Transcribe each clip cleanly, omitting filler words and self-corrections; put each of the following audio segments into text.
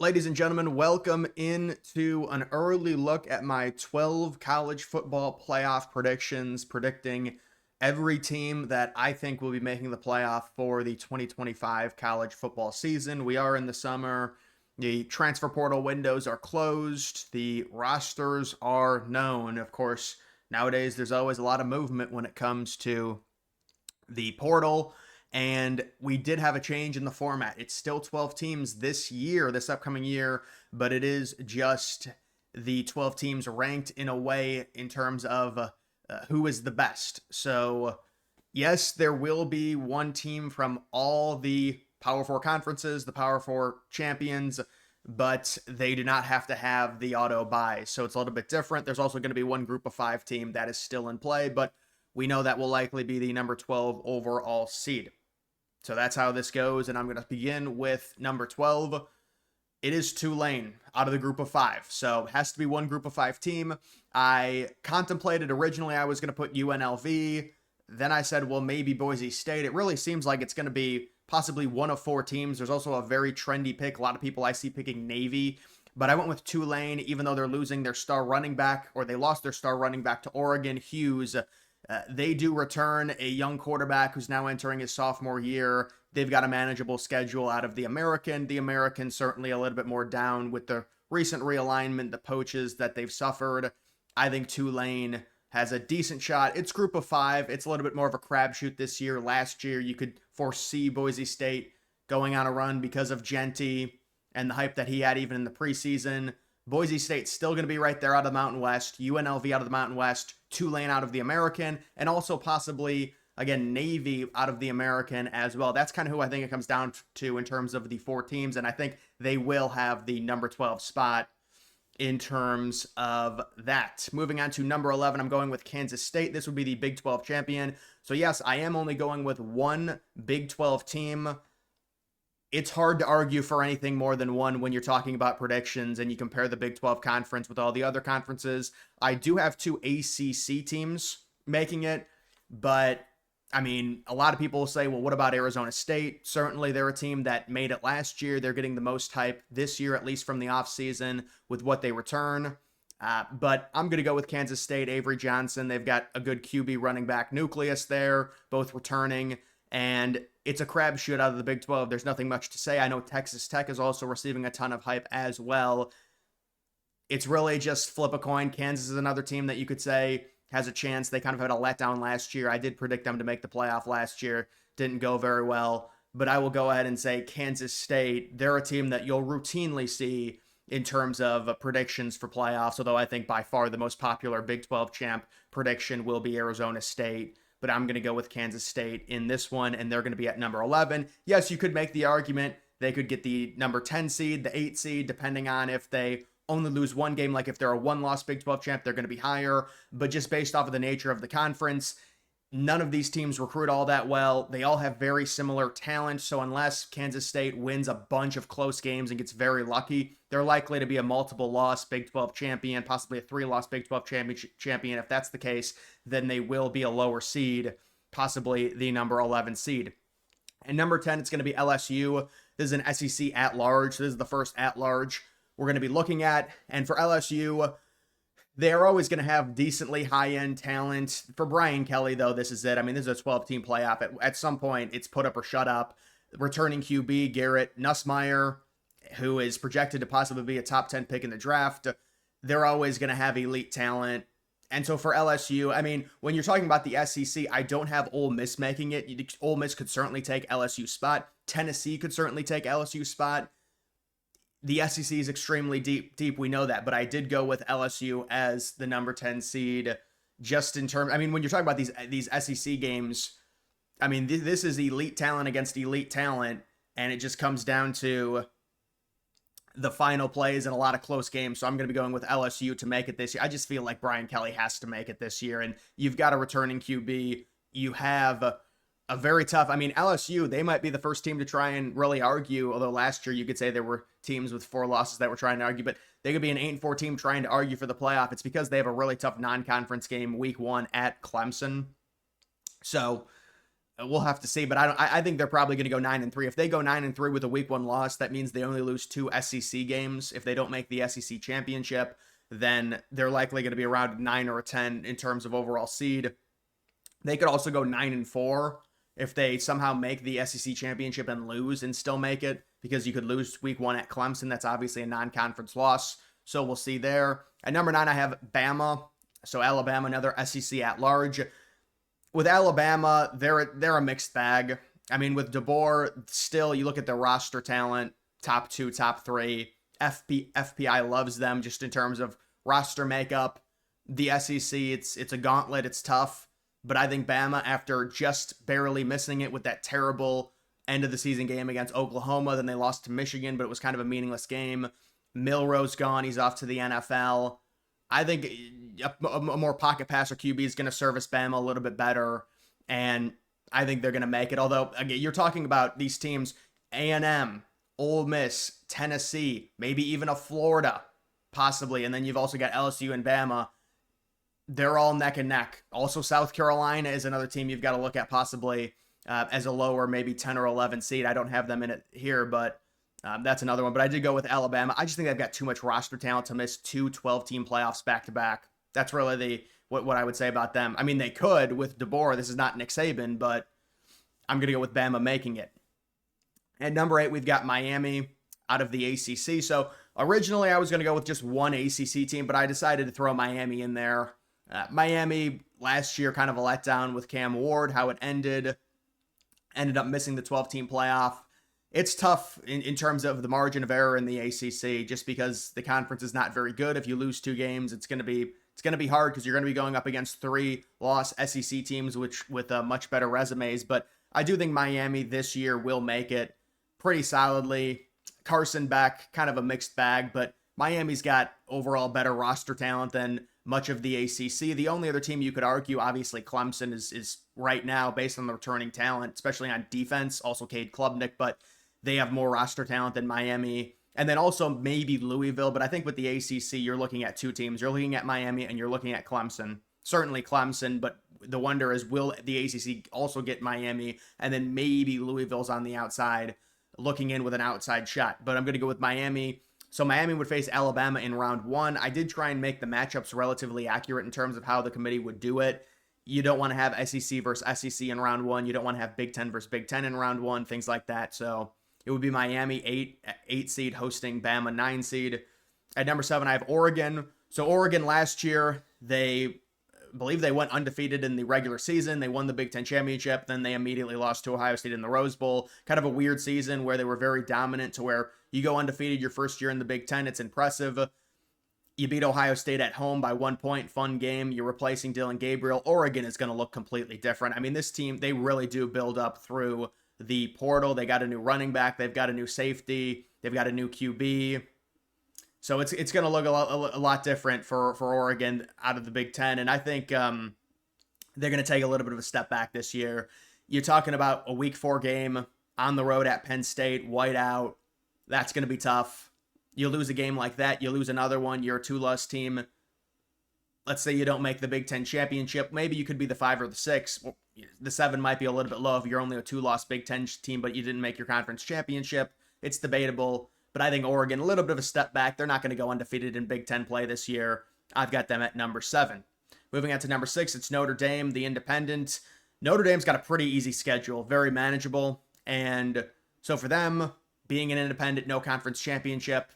Ladies and gentlemen, welcome into an early look at my 12 college football playoff predictions, predicting every team that I think will be making the playoff for the 2025 college football season. We are in the summer. The transfer portal windows are closed. The rosters are known. Of course, nowadays there's always a lot of movement when it comes to the portal, and we did have a change in the format. It's still 12 teams this year, this upcoming year, but it is just the 12 teams ranked in a way in terms of who is the best. So, yes, there will be one team from all the Power Four conferences, the Power Four champions, but they do not have to have the auto buy. So it's a little bit different. There's also going to be one group of five team that is still in play, but we know that will likely be the number 12 overall seed. So that's how this goes. And I'm going to begin with number 12. It is Tulane out of the group of five. So it has to be one group of five team. I contemplated originally I was going to put UNLV. Then I said, well, maybe Boise State. It really seems like it's going to be possibly one of four teams. There's also a very trendy pick. A lot of people I see picking Navy. But I went with Tulane, even though they're losing their star running back, or they lost their star running back to Oregon, Hughes. They do return a young quarterback who's now entering his sophomore year. They've got a manageable schedule out of the American. The American certainly a little bit more down with the recent realignment, the poaches that they've suffered. I think Tulane has a decent shot. It's group of five. It's a little bit more of a crapshoot this year. Last year, you could foresee Boise State going on a run because of Genty and the hype that he had even in the preseason. Boise State's still going to be right there out of the Mountain West, UNLV out of the Mountain West, Tulane out of the American, and also possibly, again, Navy out of the American as well. That's kind of who I think it comes down to in terms of the four teams, and I think they will have the number 12 spot in terms of that. Moving on to number 11, I'm going with Kansas State. This would be the Big 12 champion. So yes, I am only going with one Big 12 team. It's hard to argue for anything more than one when you're talking about predictions and you compare the Big 12 conference with all the other conferences. I do have two ACC teams making it, but I mean, a lot of people will say, well, what about Arizona State? Certainly they're a team that made it last year. They're getting the most hype this year, at least from the offseason, with what they return. But I'm going to go with Kansas State, Avery Johnson. They've got a good QB running back nucleus there, both returning. And it's a crapshoot out of the Big 12. There's nothing much to say. I know Texas Tech is also receiving a ton of hype as well. It's really just flip a coin. Kansas is another team that you could say has a chance. They kind of had a letdown last year. I did predict them to make the playoff last year. Didn't go very well. But I will go ahead and say Kansas State, they're a team that you'll routinely see in terms of predictions for playoffs, although I think by far the most popular Big 12 champ prediction will be Arizona State. But I'm going to go with Kansas State in this one, and they're going to be at number 11. Yes, you could make the argument they could get the number 10 seed, the 8 seed, depending on if they only lose one game. Like if they're a one-loss Big 12 champ, they're going to be higher. But just based off of the nature of the conference, none of these teams recruit all that well. They all have very similar talent. So unless Kansas State wins a bunch of close games and gets very lucky, they're likely to be a multiple loss Big 12 champion, possibly a 3-loss Big 12 champion. If that's the case, then they will be a lower seed, possibly the number 11 seed. And number 10, it's going to be LSU. This is an SEC at large. This is the first at large we're going to be looking at. And for LSU, they're always going to have decently high-end talent. For Brian Kelly, though, this is it. I mean, this is a 12-team playoff. At some point, it's put up or shut up. Returning QB, Garrett Nussmeier, who is projected to possibly be a top 10 pick in the draft. They're always going to have elite talent. And so for LSU, I mean, when you're talking about the SEC, I don't have Ole Miss making it. Ole Miss could certainly take LSU's spot. Tennessee could certainly take LSU's spot. The SEC is extremely deep. We know that, but I did go with LSU as the number 10 seed just in terms. I mean, when you're talking about these SEC games, I mean, this is elite talent against elite talent, and it just comes down to the final plays and a lot of close games. So I'm going to be going with LSU to make it this year. I just feel like Brian Kelly has to make it this year, and you've got a returning QB. You have a very tough, I mean, LSU, they might be the first team to try and really argue, although last year you could say there were teams with 4 losses that were trying to argue, but they could be an 8-4 team trying to argue for the playoff. It's because they have a really tough non-conference game week 1 at Clemson. So we'll have to see. But I think they're probably going to go 9-3. If they go 9-3 with a week 1 loss, that means they only lose 2 SEC games. If they don't make the SEC championship, then they're likely going to be around 9 or a 10 in terms of overall seed. They could also go 9-4 if they somehow make the SEC championship and lose and still make it, because you could lose week 1 at Clemson. That's obviously a non-conference loss. So we'll see there. At number 9, I have Bama. So Alabama, another SEC at large. With Alabama, they're a mixed bag. I mean, with DeBoer, still, you look at their roster talent, top 2, top 3. FPI loves them just in terms of roster makeup. The SEC, it's a gauntlet. It's tough. But I think Bama, after just barely missing it with that terrible end of the season game against Oklahoma, then they lost to Michigan, but it was kind of a meaningless game. Milroe's gone. He's off to the NFL. I think a more pocket passer QB is going to service Bama a little bit better, and I think they're going to make it. Although, again, you're talking about these teams, A&M, Ole Miss, Tennessee, maybe even a Florida, possibly, and then you've also got LSU and Bama. They're all neck and neck. Also, South Carolina is another team you've got to look at possibly as a lower, maybe 10 or 11 seed. I don't have them in it here, but that's another one. But I did go with Alabama. I just think they've got too much roster talent to miss 2 12-team playoffs back-to-back. That's really what I would say about them. I mean, they could with DeBoer. This is not Nick Saban, but I'm going to go with Bama making it. At number 8, we've got Miami out of the ACC. So originally I was going to go with just one ACC team, but I decided to throw Miami in there. Miami last year, kind of a letdown with Cam Ward, how it ended up missing the 12-team playoff. It's tough in terms of the margin of error in the ACC, just because the conference is not very good. If you lose 2 games, it's going to be hard because you're going to be going up against 3-loss SEC teams, which with much better resumes. But I do think Miami this year will make it pretty solidly. Carson Beck, kind of a mixed bag, but Miami's got overall better roster talent than much of the ACC. The only other team you could argue, obviously, Clemson is right now, based on the returning talent, especially on defense, also Cade Klubnik, but they have more roster talent than Miami. And then also maybe Louisville, but I think with the ACC, you're looking at 2 teams. You're looking at Miami and you're looking at Clemson. Certainly Clemson, but the wonder is, will the ACC also get Miami? And then maybe Louisville's on the outside, looking in with an outside shot. But I'm going to go with Miami. So Miami would face Alabama in round 1. I did try and make the matchups relatively accurate in terms of how the committee would do it. You don't want to have SEC versus SEC in round 1. You don't want to have Big Ten versus Big Ten in round 1, things like that. So it would be Miami 8 seed hosting Bama 9 seed. At number 7, I have Oregon. So Oregon last year, they believe they went undefeated in the regular season. They won the Big Ten championship. Then they immediately lost to Ohio State in the Rose Bowl. Kind of a weird season where they were very dominant, to where you go undefeated your first year in the Big Ten. It's impressive. You beat Ohio State at home by 1 point. Fun game. You're replacing Dylan Gabriel. Oregon is going to look completely different. I mean, this team, they really do build up through the portal. They got a new running back. They've got a new safety. They've got a new QB. So it's going to look a lot different for Oregon out of the Big Ten. And I think they're going to take a little bit of a step back this year. You're talking about a week 4 game on the road at Penn State, whiteout. That's going to be tough. You lose a game like that, you lose another one, you're a 2-loss team. Let's say you don't make the Big Ten championship. Maybe you could be the 5 or the 6. The 7 might be a little bit low if you're only a 2-loss Big Ten team, but you didn't make your conference championship. It's debatable. But I think Oregon, a little bit of a step back. They're not going to go undefeated in Big Ten play this year. I've got them at number 7. Moving on to number 6, it's Notre Dame, the independent. Notre Dame's got a pretty easy schedule, very manageable. And so for them, being an independent, no conference championship,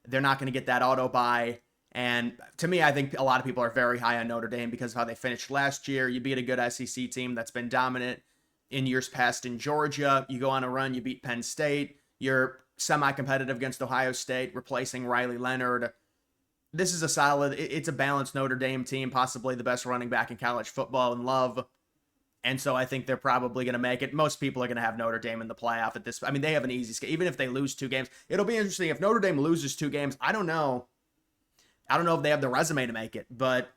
they're not going to get that auto bye. And to me, I think a lot of people are very high on Notre Dame because of how they finished last year. You beat a good SEC team that's been dominant in years past in Georgia. You go on a run, you beat Penn State. You're semi-competitive against Ohio State, replacing Riley Leonard. This is a solid, it's a balanced Notre Dame team, possibly the best running back in college football in Love. And so I think they're probably going to make it. Most people are going to have Notre Dame in the playoff at this. I mean, they have an easy schedule. Even if they lose 2 games, it'll be interesting. If Notre Dame loses 2 games, I don't know if they have the resume to make it, but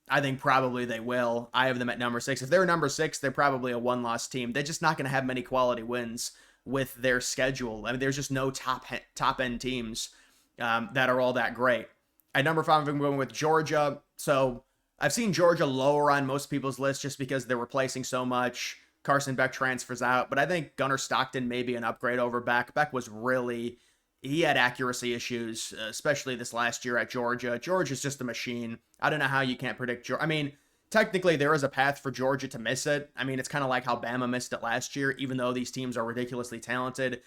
I think probably they will. I have them at number 6. If they're number 6, they're probably a 1-loss team. They're just not going to have many quality wins with their schedule. I mean, there's just no top-end teams that are all that great. At number 5, I'm going with Georgia. So I've seen Georgia lower on most people's lists just because they're replacing so much. Carson Beck transfers out. But I think Gunnar Stockton may be an upgrade over Beck. Beck was really, he had accuracy issues, especially this last year at Georgia. Georgia's just a machine. I don't know how you can't predict Georgia. I mean, technically there is a path for Georgia to miss it. I mean, it's kind of like how Bama missed it last year, even though these teams are ridiculously talented.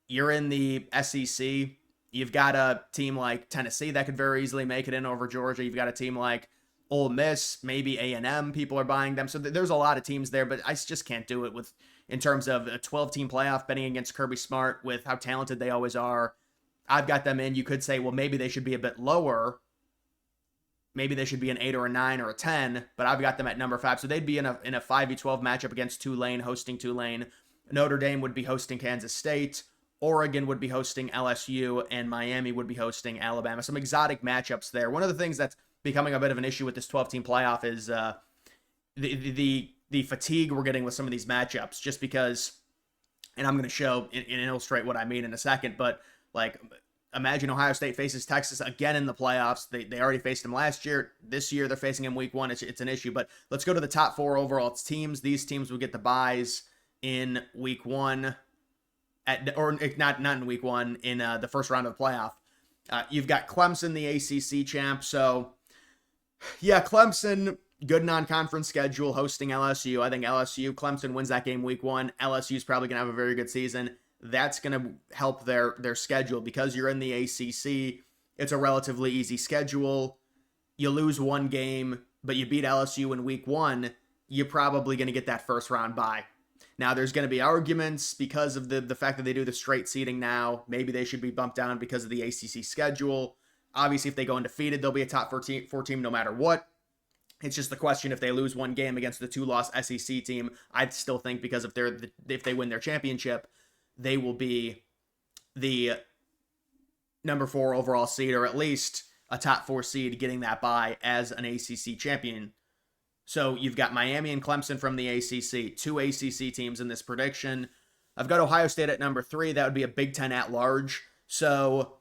You're in the SEC. You've got a team like Tennessee that could very easily make it in over Georgia. You've got a team like Ole Miss, maybe A&M. People are buying them. So there's a lot of teams there, but I just can't do it with in terms of a 12-team playoff betting against Kirby Smart with how talented they always are. I've got them in. You could say, well, maybe they should be a bit lower. Maybe they should be an 8 or a 9 or a 10, but I've got them at number 5. So they'd be in a 5v12 matchup against Tulane, hosting Tulane. Notre Dame would be hosting Kansas State. Oregon would be hosting LSU, and Miami would be hosting Alabama. Some exotic matchups there. One of the things that's becoming a bit of an issue with this 12-team playoff is the fatigue we're getting with some of these matchups, just because, and I'm going to show and illustrate what I mean in a second, but like imagine Ohio State faces Texas again in the playoffs. They already faced them last year. This year they're facing them week 1. It's an issue, but let's go to the top 4 overall teams. These teams will get the byes in week 1. Or not in week 1, in the first round of the playoff. You've got Clemson, the ACC champ. So, yeah, Clemson, good non-conference schedule, hosting LSU. I think Clemson wins that game week 1. LSU's probably going to have a very good season. That's going to help their schedule because you're in the ACC. It's a relatively easy schedule. You lose one game, but you beat LSU in week 1, you're probably going to get that first round bye. Now, there's going to be arguments because of the fact that they do the straight seeding now. Maybe they should be bumped down because of the ACC schedule. Obviously, if they go undefeated, they'll be a top 4 team no matter what. It's just the question if they lose one game against the 2-loss SEC team. I'd still think because if they win their championship, they will be the number 4 overall seed, or at least a top 4 seed getting that bye as an ACC champion. So you've got Miami and Clemson from the ACC, 2 ACC teams in this prediction. I've got Ohio State at number 3. That would be a Big Ten at large. So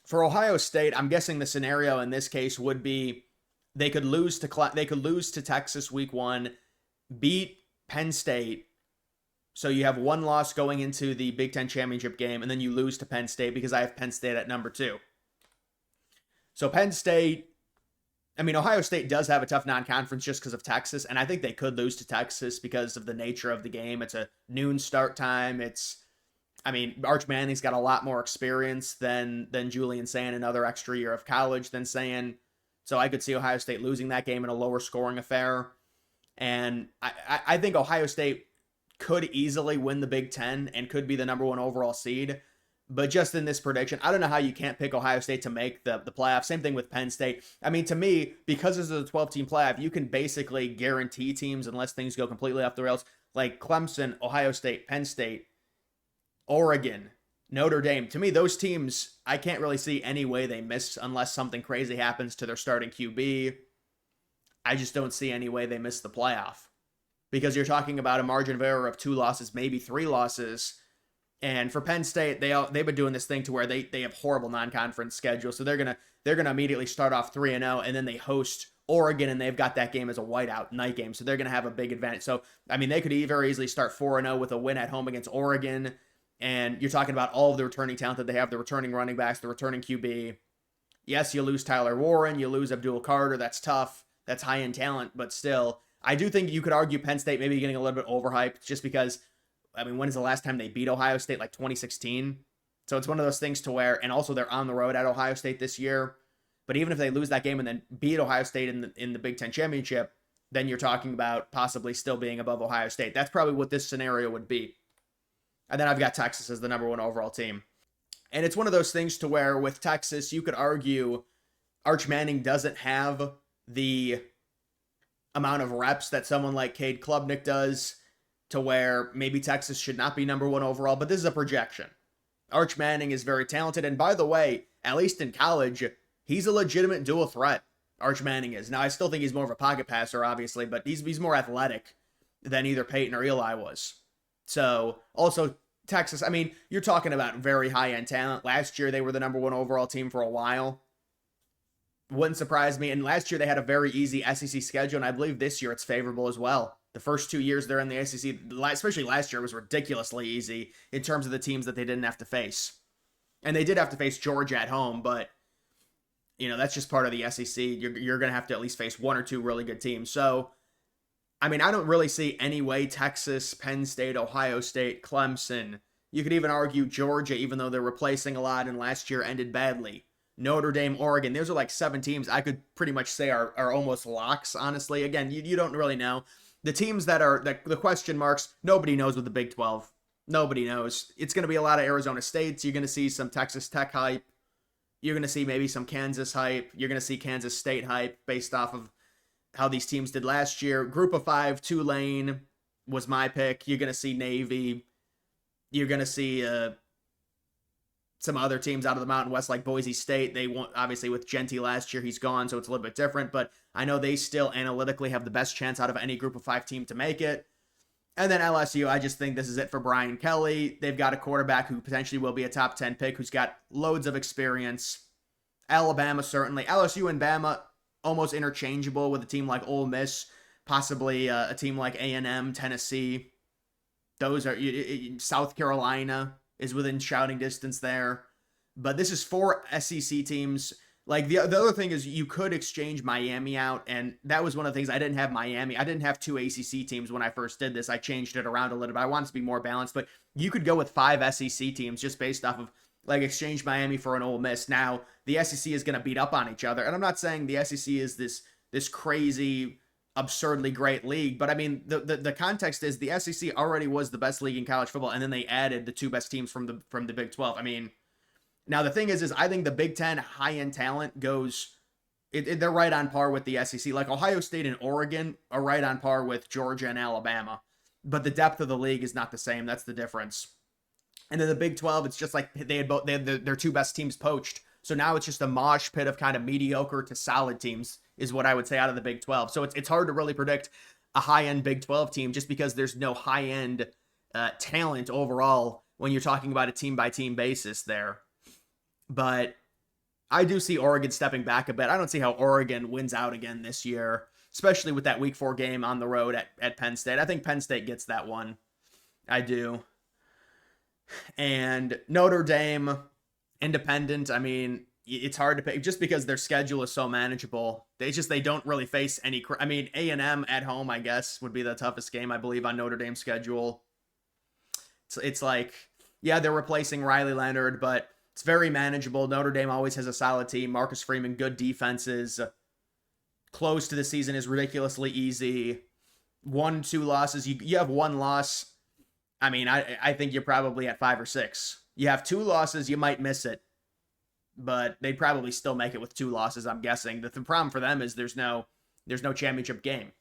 for Ohio State, I'm guessing the scenario in this case would be they could lose to Texas week 1, beat Penn State. So you have one loss going into the Big Ten championship game, and then you lose to Penn State because I have Penn State at number 2. So Ohio State does have a tough non-conference just because of Texas, and I think they could lose to Texas because of the nature of the game. It's a noon start time. Arch Manning's got a lot more experience than Julian Sand, another extra year of college than Sand. So I could see Ohio State losing that game in a lower scoring affair. And I think Ohio State could easily win the Big Ten and could be the number 1 overall seed. But just in this prediction, I don't know how you can't pick Ohio State to make the playoff. Same thing with Penn State. To me, because this is a 12-team playoff, you can basically guarantee teams unless things go completely off the rails. Like Clemson, Ohio State, Penn State, Oregon, Notre Dame. To me, those teams, I can't really see any way they miss unless something crazy happens to their starting QB. I just don't see any way they miss the playoff. Because you're talking about a margin of error of 2 losses, maybe 3 losses. And for Penn State, they've been doing this thing to where they have horrible non-conference schedule, so they're gonna immediately start off 3-0, and then they host Oregon, and they've got that game as a whiteout night game, so they're gonna have a big advantage. So they could very easily start 4-0 with a win at home against Oregon, and you're talking about all of the returning talent that they have, the returning running backs, the returning QB. Yes, you lose Tyler Warren, you lose Abdul Carter. That's tough. That's high-end talent, but still, I do think you could argue Penn State maybe getting a little bit overhyped just because. When is the last time they beat Ohio State? Like 2016. So it's one of those things to where, and also they're on the road at Ohio State this year. But even if they lose that game and then beat Ohio State in the Big Ten championship, then you're talking about possibly still being above Ohio State. That's probably what this scenario would be. And then I've got Texas as the number 1 overall team. And it's one of those things to where with Texas, you could argue Arch Manning doesn't have the amount of reps that someone like Cade Klubnik does, to where maybe Texas should not be number 1 overall, but this is a projection. Arch Manning is very talented, and by the way, at least in college, he's a legitimate dual threat. Arch Manning is. Now, I still think he's more of a pocket passer, obviously, but he's more athletic than either Peyton or Eli was. So, also, Texas, you're talking about very high-end talent. Last year, they were the number 1 overall team for a while. Wouldn't surprise me. And last year, they had a very easy SEC schedule, and I believe this year it's favorable as well. The first 2 years they're in the ACC, especially last year, was ridiculously easy in terms of the teams that they didn't have to face. And they did have to face Georgia at home, but that's just part of the SEC. You're going to have to at least face one or two really good teams. So, I mean, I don't really see any way Texas, Penn State, Ohio State, Clemson. You could even argue Georgia, even though they're replacing a lot and last year ended badly. Notre Dame, Oregon. Those are like 7 teams I could pretty much say are almost locks, honestly. Again, you don't really know. The teams that are the question marks, nobody knows with the Big 12. Nobody knows. It's going to be a lot of Arizona States. You're going to see some Texas Tech hype. You're going to see maybe some Kansas hype. You're going to see Kansas State hype based off of how these teams did last year. Group of 5, Tulane was my pick. You're going to see Navy. You're going to see some other teams out of the Mountain West like Boise State. They won, obviously, with Genty last year. He's gone, so it's a little bit different. But I know they still analytically have the best chance out of any Group of 5 team to make it. And then LSU, I just think this is it for Brian Kelly. They've got a quarterback who potentially will be a top 10 pick, who's got loads of experience. Alabama, certainly. LSU and Bama, almost interchangeable with a team like Ole Miss, possibly a team like A&M, Tennessee. Those are South Carolina is within shouting distance there. But this is 4 SEC teams. Like the other thing is you could exchange Miami out, and that was one of the things. I didn't have Miami. I didn't have 2 ACC teams when I first did this. I changed it around a little bit. I wanted to be more balanced, but you could go with 5 SEC teams just based off of like exchange Miami for an Ole Miss. Now the SEC is going to beat up on each other, and I'm not saying the SEC is this crazy, absurdly great league, but I mean the context is the SEC already was the best league in college football, and then they added the 2 best teams from the Big 12. I mean. Now, the thing is I think the Big Ten high-end talent goes, they're right on par with the SEC. Like Ohio State and Oregon are right on par with Georgia and Alabama. But the depth of the league is not the same. That's the difference. And then the Big 12, it's just like they had their 2 best teams poached. So now it's just a mosh pit of kind of mediocre to solid teams is what I would say out of the Big 12. So it's hard to really predict a high-end Big 12 team just because there's no high-end talent overall when you're talking about a team-by-team basis there. But I do see Oregon stepping back a bit. I don't see how Oregon wins out again this year, especially with that Week 4 game on the road at Penn State. I think Penn State gets that one. I do. And Notre Dame, independent, I mean, it's hard to pick just because their schedule is so manageable. They don't really face any. I mean, A&M at home, I guess, would be the toughest game, I believe, on Notre Dame's schedule. It's like, yeah, they're replacing Riley Leonard, but it's very manageable. Notre Dame always has a solid team. Marcus Freeman, good defenses. Close to the season is ridiculously easy. 1-2 losses. You have 1 loss. I mean, I think you're probably at 5 or 6. You have 2 losses, you might miss it. But they'd probably still make it with 2 losses, I'm guessing. The problem for them is there's no championship game.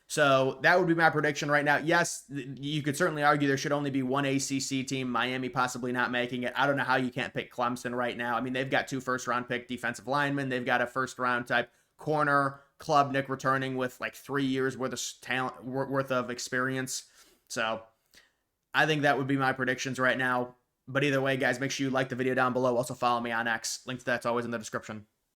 So that would be my prediction right now. Yes, you could certainly argue there should only be 1 ACC team, Miami possibly not making it. I don't know how you can't pick Clemson right now. I mean, they've got 2 first-round pick defensive linemen. They've got a first-round type corner, Klubnik returning with like 3 years worth of experience. So I think that would be my predictions right now. But either way, guys, make sure you like the video down below. Also follow me on X. Link to that's always in the description.